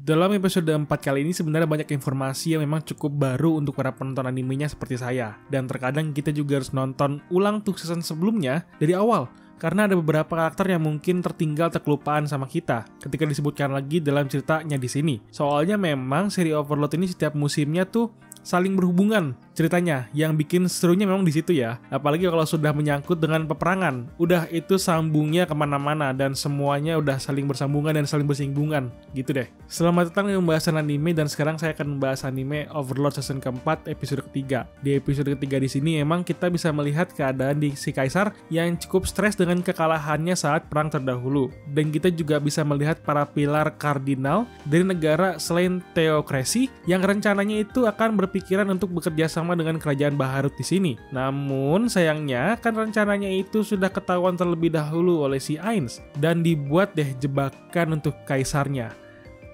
Dalam episode 4 kali ini sebenarnya banyak informasi yang memang cukup baru untuk para penonton animenya seperti saya. Dan terkadang kita juga harus nonton ulang tuh season sebelumnya dari awal. Karena ada beberapa karakter yang mungkin tertinggal terkelupaan sama kita ketika disebutkan lagi dalam ceritanya di sini. Soalnya memang seri Overlord ini setiap musimnya tuh saling berhubungan ceritanya, yang bikin serunya memang di situ ya. Apalagi kalau sudah menyangkut dengan peperangan, udah itu sambungnya kemana-mana dan semuanya udah saling bersambungan dan saling bersinggungan gitu deh. Selamat datang di pembahasan anime, dan sekarang saya akan membahas anime Overlord season keempat episode ketiga. Di episode ketiga di sini emang kita bisa melihat keadaan di si Kaisar yang cukup stres dengan kekalahannya saat perang terdahulu, dan kita juga bisa melihat para pilar kardinal dari negara selain teokrasi yang rencananya itu akan berpikiran untuk bekerja sama dengan kerajaan Baharut di sini. Namun sayangnya kan rencananya itu sudah ketahuan terlebih dahulu oleh si Ainz dan dibuat deh jebakan untuk kaisarnya.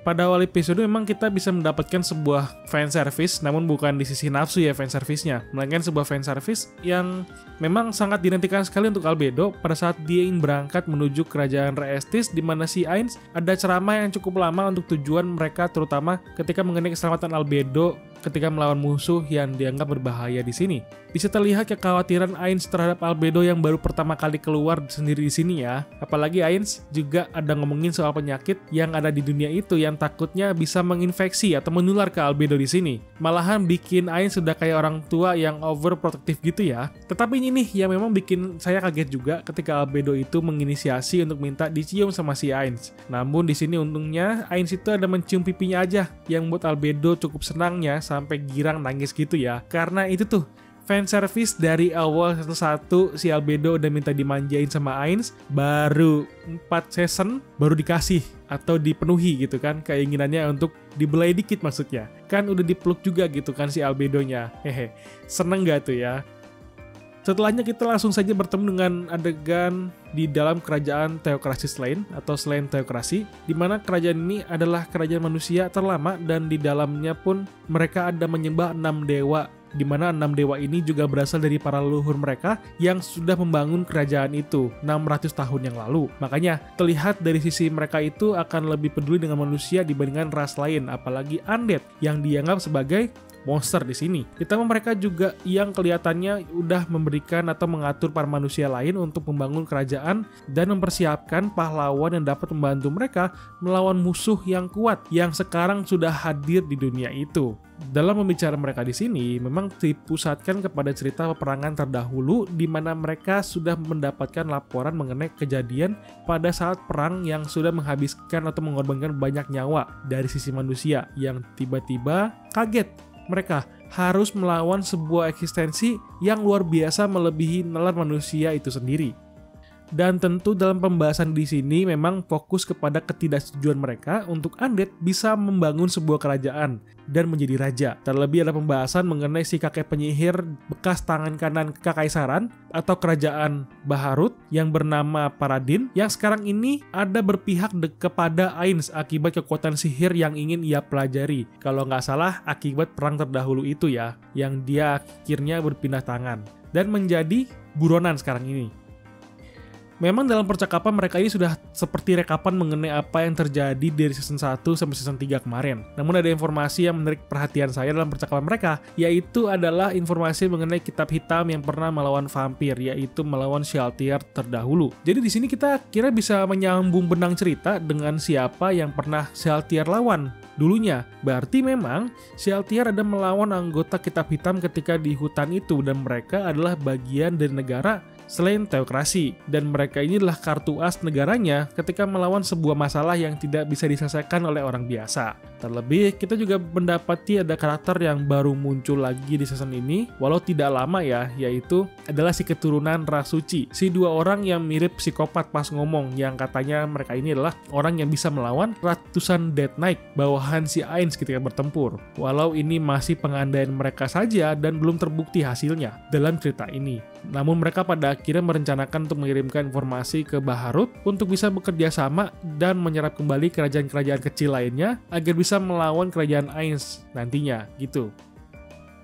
Pada awal episode memang kita bisa mendapatkan sebuah fanservice, namun bukan di sisi nafsu ya fanservice-nya, melainkan sebuah fanservice yang memang sangat dinantikan sekali untuk Albedo pada saat dia ingin berangkat menuju kerajaan Raestis, di mana si Ainz ada ceramah yang cukup lama untuk tujuan mereka, terutama ketika mengenai keselamatan Albedo ketika melawan musuh yang dianggap berbahaya di sini. Bisa terlihat kekhawatiran Ainz terhadap Albedo yang baru pertama kali keluar sendiri di sini ya. Apalagi Ainz juga ada ngomongin soal penyakit yang ada di dunia itu yang takutnya bisa menginfeksi atau menular ke Albedo di sini. Malahan bikin Ainz sudah kayak orang tua yang overprotective gitu ya. Tetapi ini nih yang memang bikin saya kaget juga ketika Albedo itu menginisiasi untuk minta dicium sama si Ainz. Namun di sini untungnya Ainz itu ada mencium pipinya aja yang buat Albedo cukup senangnya sampai girang nangis gitu ya. Karena itu tuh fanservice dari awal satu si Albedo udah minta dimanjain sama Ainz, baru 4 season baru dikasih atau dipenuhi gitu kan keinginannya untuk dibelai dikit, maksudnya kan udah dipeluk juga gitu kan si Albedonya. Hehe, seneng gak tuh ya? Setelahnya kita langsung saja bertemu dengan adegan di dalam kerajaan teokrasi Slain atau Slain teokrasi, di mana kerajaan ini adalah kerajaan manusia terlama dan di dalamnya pun mereka ada menyembah 6 dewa, di mana 6 dewa ini juga berasal dari para leluhur mereka yang sudah membangun kerajaan itu 600 tahun yang lalu. Makanya terlihat dari sisi mereka itu akan lebih peduli dengan manusia dibandingkan ras lain, apalagi undead yang dianggap sebagai monster di sini. Ditambah mereka juga yang kelihatannya udah memberikan atau mengatur para manusia lain untuk membangun kerajaan dan mempersiapkan pahlawan yang dapat membantu mereka melawan musuh yang kuat yang sekarang sudah hadir di dunia itu. Dalam pembicaraan mereka di sini memang dipusatkan kepada cerita peperangan terdahulu di mana mereka sudah mendapatkan laporan mengenai kejadian pada saat perang yang sudah menghabiskan atau mengorbankan banyak nyawa dari sisi manusia yang tiba-tiba kaget. Mereka harus melawan sebuah eksistensi yang luar biasa melebihi nalar manusia itu sendiri. Dan tentu dalam pembahasan di sini memang fokus kepada ketidaksetujuan mereka untuk undead bisa membangun sebuah kerajaan dan menjadi raja. Terlebih ada pembahasan mengenai si kakek penyihir bekas tangan kanan kekaisaran atau kerajaan Baharut yang bernama Paradin, yang sekarang ini ada berpihak kepada Ainz akibat kekuatan sihir yang ingin ia pelajari. Kalau nggak salah akibat perang terdahulu itu ya, yang dia akhirnya berpindah tangan dan menjadi buronan sekarang ini. Memang dalam percakapan mereka ini sudah seperti rekapan mengenai apa yang terjadi dari season 1 sampai season 3 kemarin. Namun ada informasi yang menarik perhatian saya dalam percakapan mereka, yaitu adalah informasi mengenai kitab hitam yang pernah melawan vampir, yaitu melawan Shaltir terdahulu. Jadi di sini kita kira bisa menyambung benang cerita dengan siapa yang pernah Shaltir lawan dulunya. Berarti memang Shaltir ada melawan anggota kitab hitam ketika di hutan itu, dan mereka adalah bagian dari negara selain teokrasi, dan mereka inilah kartu as negaranya ketika melawan sebuah masalah yang tidak bisa diselesaikan oleh orang biasa. Terlebih kita juga mendapati ada karakter yang baru muncul lagi di season ini, walau tidak lama ya, yaitu adalah si keturunan ras suci, si dua orang yang mirip psikopat pas ngomong, yang katanya mereka ini adalah orang yang bisa melawan ratusan Death Knight bawahan si Ainz ketika bertempur. Walau ini masih pengandaian mereka saja dan belum terbukti hasilnya dalam cerita ini. Namun mereka pada akhirnya merencanakan untuk mengirimkan informasi ke Baharut untuk bisa bekerja sama dan menyerap kembali kerajaan-kerajaan kecil lainnya agar bisa melawan kerajaan Ainz nantinya gitu.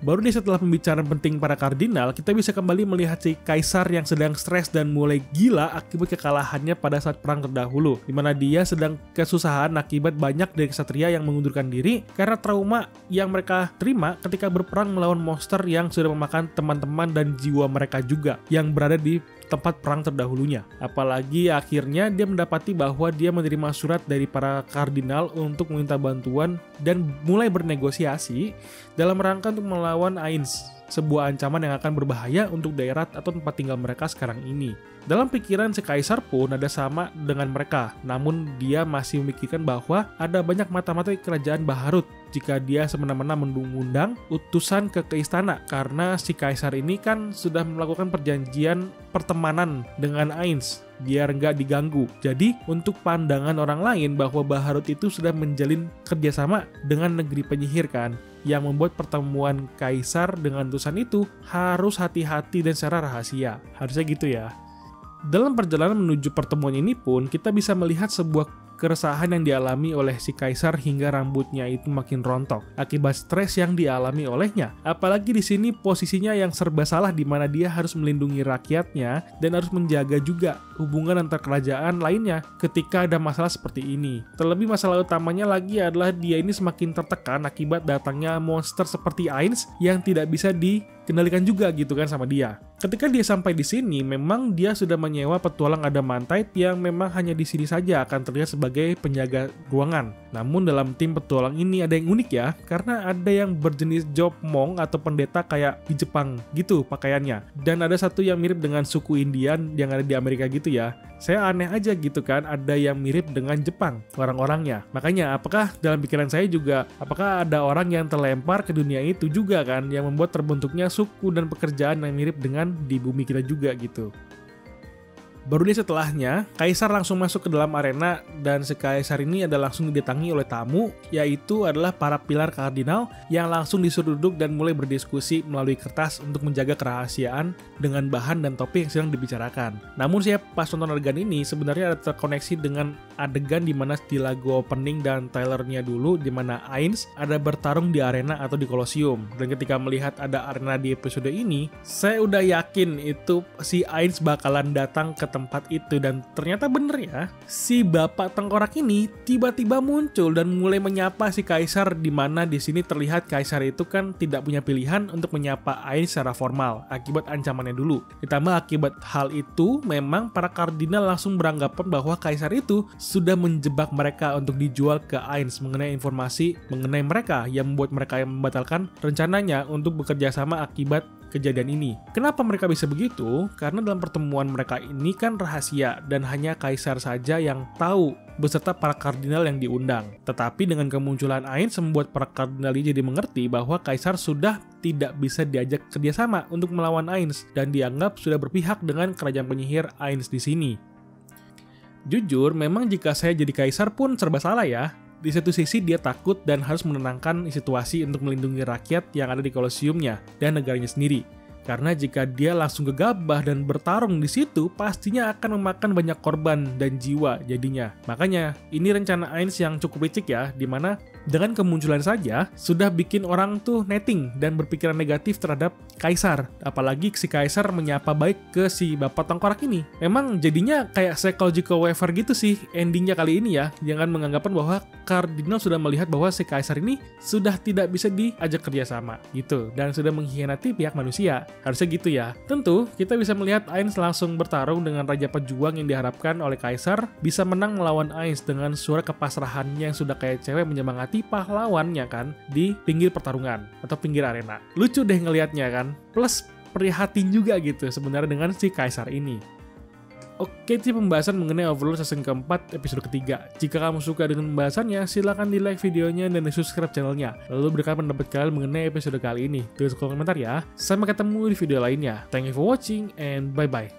Baru deh setelah pembicaraan penting para kardinal, kita bisa kembali melihat si kaisar yang sedang stres dan mulai gila akibat kekalahannya pada saat perang terdahulu, di mana dia sedang kesusahan akibat banyak dari ksatria yang mengundurkan diri karena trauma yang mereka terima ketika berperang melawan monster yang sudah memakan teman-teman dan jiwa mereka juga yang berada di tempat perang terdahulunya. Apalagi akhirnya dia mendapati bahwa dia menerima surat dari para kardinal untuk meminta bantuan dan mulai bernegosiasi dalam rangka untuk melawan Ainz, sebuah ancaman yang akan berbahaya untuk daerah atau tempat tinggal mereka sekarang ini. Dalam pikiran si kaisar pun ada sama dengan mereka, namun dia masih memikirkan bahwa ada banyak mata-mata kerajaan Baharut jika dia semena-mena mengundang utusan ke istana, karena si kaisar ini kan sudah melakukan perjanjian pertemanan dengan Ainz biar nggak diganggu. Jadi untuk pandangan orang lain bahwa Baharut itu sudah menjalin kerjasama dengan negeri penyihir kan, yang membuat pertemuan kaisar dengan utusan itu harus hati-hati dan secara rahasia. Harusnya gitu ya. Dalam perjalanan menuju pertemuan ini pun, kita bisa melihat sebuah keresahan yang dialami oleh si kaisar hingga rambutnya itu makin rontok akibat stres yang dialami olehnya. Apalagi di sini posisinya yang serba salah, di mana dia harus melindungi rakyatnya dan harus menjaga juga hubungan antar kerajaan lainnya ketika ada masalah seperti ini. Terlebih masalah utamanya lagi adalah dia ini semakin tertekan akibat datangnya monster seperti Ainz yang tidak bisa dikendalikan juga gitu kan sama dia. Ketika dia sampai di sini, memang dia sudah menyewa petualang Adamantite yang memang hanya di sini saja akan terlihat sebagai penjaga ruangan. Namun dalam tim petualang ini ada yang unik ya, karena ada yang berjenis job monk atau pendeta kayak di Jepang gitu pakaiannya. Dan ada satu yang mirip dengan suku Indian yang ada di Amerika gitu ya. Saya aneh aja gitu kan, ada yang mirip dengan Jepang orang-orangnya. Makanya apakah dalam pikiran saya juga, apakah ada orang yang terlempar ke dunia itu juga kan, yang membuat terbentuknya suku dan pekerjaan yang mirip dengan di bumi kita juga gitu. Baru deh setelahnya, kaisar langsung masuk ke dalam arena dan si kaisar ini adalah langsung didatangi oleh tamu, yaitu adalah para pilar kardinal yang langsung disuruh duduk dan mulai berdiskusi melalui kertas untuk menjaga kerahasiaan dengan bahan dan topik yang sedang dibicarakan. Namun saya pas nonton adegan ini sebenarnya ada terkoneksi dengan adegan di mana di lagu opening dan trailernya dulu, di mana Ainz ada bertarung di arena atau di kolosium. Dan ketika melihat ada arena di episode ini, saya udah yakin itu si Ainz bakalan datang ke tempat itu, dan ternyata bener ya, si bapak tengkorak ini tiba-tiba muncul dan mulai menyapa si kaisar, di mana di sini terlihat kaisar itu kan tidak punya pilihan untuk menyapa Ainz secara formal akibat ancamannya dulu. Ditambah akibat hal itu, memang para kardinal langsung beranggapan bahwa kaisar itu sudah menjebak mereka untuk dijual ke Ainz mengenai informasi mengenai mereka yang membuat mereka yang membatalkan rencananya untuk bekerja sama akibat kejadian ini. Kenapa mereka bisa begitu? Karena dalam pertemuan mereka ini kan rahasia dan hanya kaisar saja yang tahu beserta para kardinal yang diundang. Tetapi dengan kemunculan Ainz membuat para kardinal ini jadi mengerti bahwa kaisar sudah tidak bisa diajak kerjasama untuk melawan Ainz dan dianggap sudah berpihak dengan kerajaan penyihir Ainz di sini. Jujur, memang jika saya jadi kaisar pun serba salah ya. Di satu sisi dia takut dan harus menenangkan situasi untuk melindungi rakyat yang ada di kolosiumnya dan negaranya sendiri. Karena jika dia langsung gegabah dan bertarung di situ, pastinya akan memakan banyak korban dan jiwa jadinya. Makanya, ini rencana Ainz yang cukup licik ya, dimana dengan kemunculan saja sudah bikin orang tuh netting dan berpikiran negatif terhadap kaisar. Apalagi si kaisar menyapa baik ke si bapak tengkorak ini. Memang jadinya kayak psychological warfare gitu sih endingnya kali ini ya. Jangan menganggapan bahwa kardinal sudah melihat bahwa si kaisar ini sudah tidak bisa diajak kerjasama gitu, dan sudah mengkhianati pihak manusia. Harusnya gitu ya. Tentu, kita bisa melihat Ainz langsung bertarung dengan Raja Pejuang yang diharapkan oleh Kaisar bisa menang melawan Ainz dengan suara kepasrahannya yang sudah kayak cewek menyemangati pahlawannya kan di pinggir pertarungan atau pinggir arena. Lucu deh ngelihatnya kan. Plus prihatin juga gitu sebenarnya dengan si Kaisar ini. Oke, itu pembahasan mengenai Overlord season keempat episode ketiga. Jika kamu suka dengan pembahasannya, silahkan di like videonya dan di subscribe channelnya. Lalu berikan pendapat kalian mengenai episode kali ini. Tulis komentar ya. Sampai ketemu di video lainnya. Thank you for watching and bye-bye.